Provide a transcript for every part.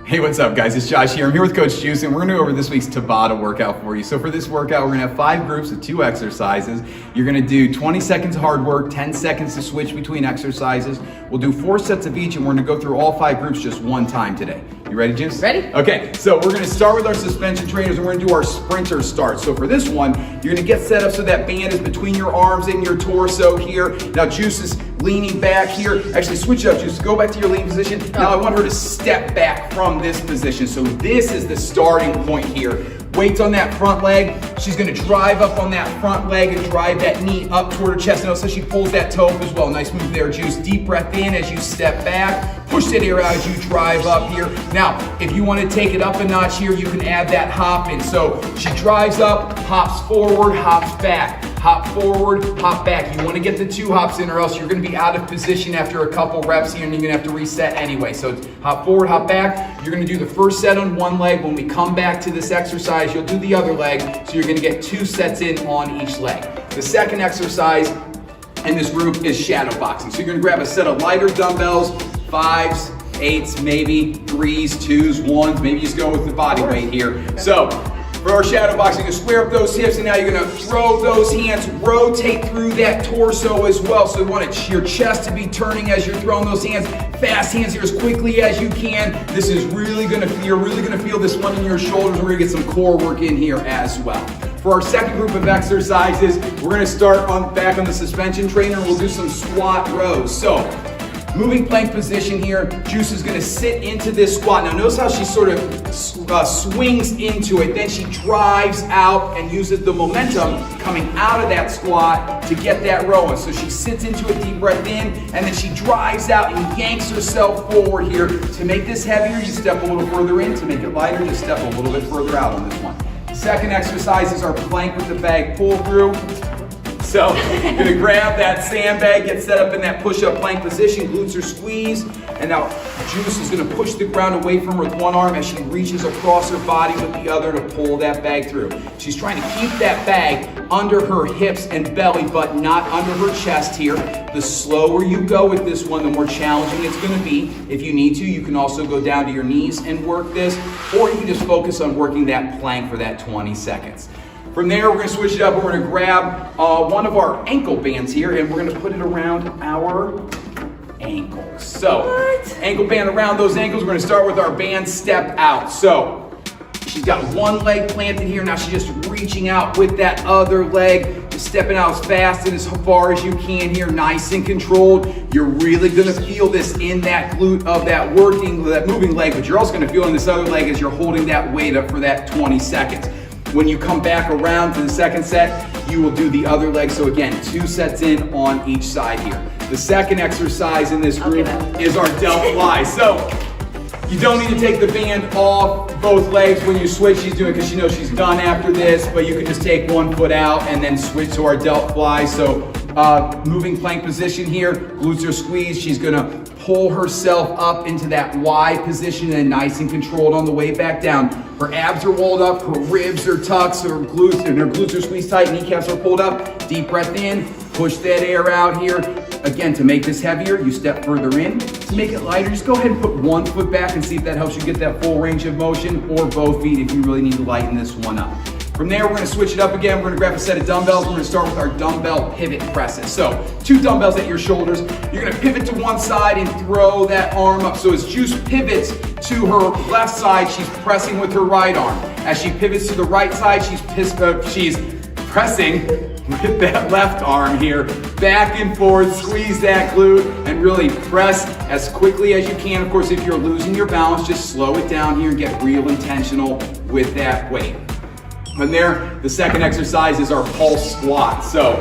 Hey, what's up guys? It's Josh here. I'm here with Coach Juice and we're gonna go over this week's Tabata workout for you. So for this workout, we're gonna have 5 groups of 2 exercises. You're gonna do 20 seconds of hard work, 10 seconds to switch between exercises. We'll do 4 sets of each and we're gonna go through all 5 groups just one time today. You ready, Juice? Ready. Okay, so we're gonna start with our suspension trainers and we're gonna do our sprinter start. So for this one, you're gonna get set up so that band is between your arms and your torso here. Now Juice is leaning back here. Actually, switch it up, Juice. Go back to your lean position. Now I want her to step back from this position. So this is the starting point here. Weights on that front leg. She's gonna drive up on that front leg and drive that knee up toward her chest. And also she pulls that toe up as well. Nice move there, Juice. Deep breath in as you step back. Push that air out as you drive up here. Now, if you want to take it up a notch here, you can add that hop in. So she drives up, hops forward, hops back. Hop forward, hop back. You want to get the 2 hops in or else you're going to be out of position after a couple reps here and you're going to have to reset anyway. So it's hop forward, hop back. You're going to do the first set on one leg. When we come back to this exercise, you'll do the other leg. So you're going to get 2 sets in on each leg. The second exercise in this group is shadow boxing. So you're going to grab a set of lighter dumbbells, 5s, 8s, maybe 3s, 2s, 1s. Maybe you just go with the body weight here. So for our shadow boxing, you're gonna square up those hips and now you're gonna throw those hands, rotate through that torso as well. So you want your chest to be turning as you're throwing those hands. Fast hands here as quickly as you can. This is you're really gonna feel this one in your shoulders. We're gonna get some core work in here as well. For our second group of exercises, we're gonna start back on the suspension trainer. We'll do some squat rows. So, moving plank position here, Juice is gonna sit into this squat. Now notice how she sort of swings into it, then she drives out and uses the momentum coming out of that squat to get that row in. So she sits into a deep breath in, and then she drives out and yanks herself forward here. To make this heavier, you step a little further in. To make it lighter, just step a little bit further out on this one. Second exercise is our plank with the bag pull through. So you're gonna grab that sandbag, get set up in that push-up plank position, glutes are squeezed, and now Juice is gonna push the ground away from her with one arm as she reaches across her body with the other to pull that bag through. She's trying to keep that bag under her hips and belly, but not under her chest here. The slower you go with this one, the more challenging it's gonna be. If you need to, you can also go down to your knees and work this, or you can just focus on working that plank for that 20 seconds. From there, we're gonna switch it up and we're gonna grab one of our ankle bands here and we're gonna put it around our ankles. So, ankle band around those ankles. We're gonna start with our band step out. So, she's got one leg planted here. Now she's just reaching out with that other leg, just stepping out as fast and as far as you can here, nice and controlled. You're really gonna feel this in that glute of that moving leg, but you're also gonna feel in this other leg as you're holding that weight up for that 20 seconds. When you come back around to the second set, you will do the other leg. So again, 2 sets in on each side here. The second exercise in this group is our delt fly. So you don't need to take the band off both legs when you switch. She's doing it because she knows she's done after this, but you can just take one foot out and then switch to our delt fly. So moving plank position here, glutes are squeezed. She's gonna pull herself up into that Y position and nice and controlled on the way back down. Her abs are rolled up, her ribs are tucked, so her glutes are squeezed tight, kneecaps are pulled up. Deep breath in, push that air out here. Again, to make this heavier, you step further in. To make it lighter, just go ahead and put one foot back and see if that helps you get that full range of motion, or both feet if you really need to lighten this one up. From there, we're gonna switch it up again. We're gonna grab a set of dumbbells. We're gonna start with our dumbbell pivot presses. So 2 dumbbells at your shoulders. You're gonna pivot to one side and throw that arm up. So as Juice pivots to her left side, she's pressing with her right arm. As she pivots to the right side, she's pressing with that left arm here, back and forth, squeeze that glute, and really press as quickly as you can. Of course, if you're losing your balance, just slow it down here and get real intentional with that weight. From there, the second exercise is our pulse squat. So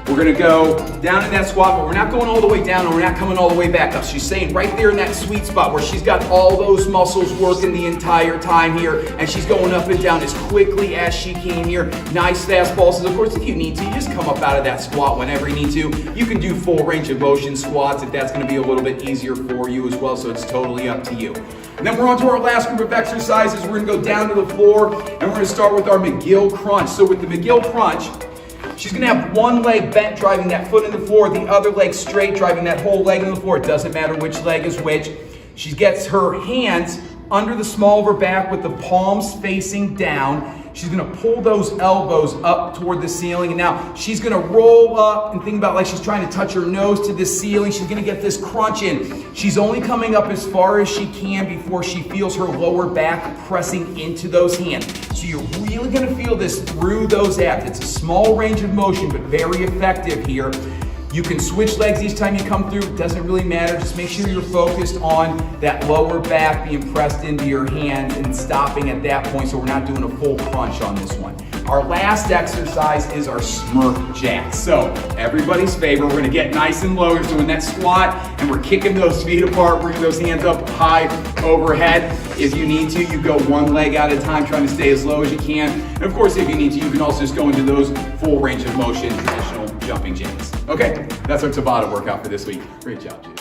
we're gonna go down in that squat, but we're not going all the way down and we're not coming all the way back up. She's staying right there in that sweet spot where she's got all those muscles working the entire time here, and she's going up and down as quickly as she can here. Nice fast pulses. Of course, if you need to, you just come up out of that squat whenever you need to. You can do full range of motion squats if that's gonna be a little bit easier for you as well, so it's totally up to you. And then we're on to our last group of exercises. We're gonna go down to the floor and we're gonna start with our McGill crunch. So with the McGill crunch, she's gonna have one leg bent, driving that foot in the floor, the other leg straight, driving that whole leg in the floor. It doesn't matter which leg is which. She gets her hands under the small of her back with the palms facing down. She's gonna pull those elbows up toward the ceiling, and now she's gonna roll up and think about like she's trying to touch her nose to the ceiling. She's gonna get this crunch in. She's only coming up as far as she can before she feels her lower back pressing into those hands. So you're really gonna feel this through those abs. It's a small range of motion, but very effective here. You can switch legs each time you come through. It doesn't really matter. Just make sure you're focused on that lower back being pressed into your hands and stopping at that point so we're not doing a full crunch on this one. Our last exercise is our smirk jacks. So everybody's favorite, we're gonna get nice and low. We're doing that squat and we're kicking those feet apart, bringing those hands up high overhead. If you need to, you go one leg at a time, trying to stay as low as you can. And of course, if you need to, you can also just go into those full range of motion, traditional jumping jacks. Okay, that's our Tabata workout for this week. Great job, Juice.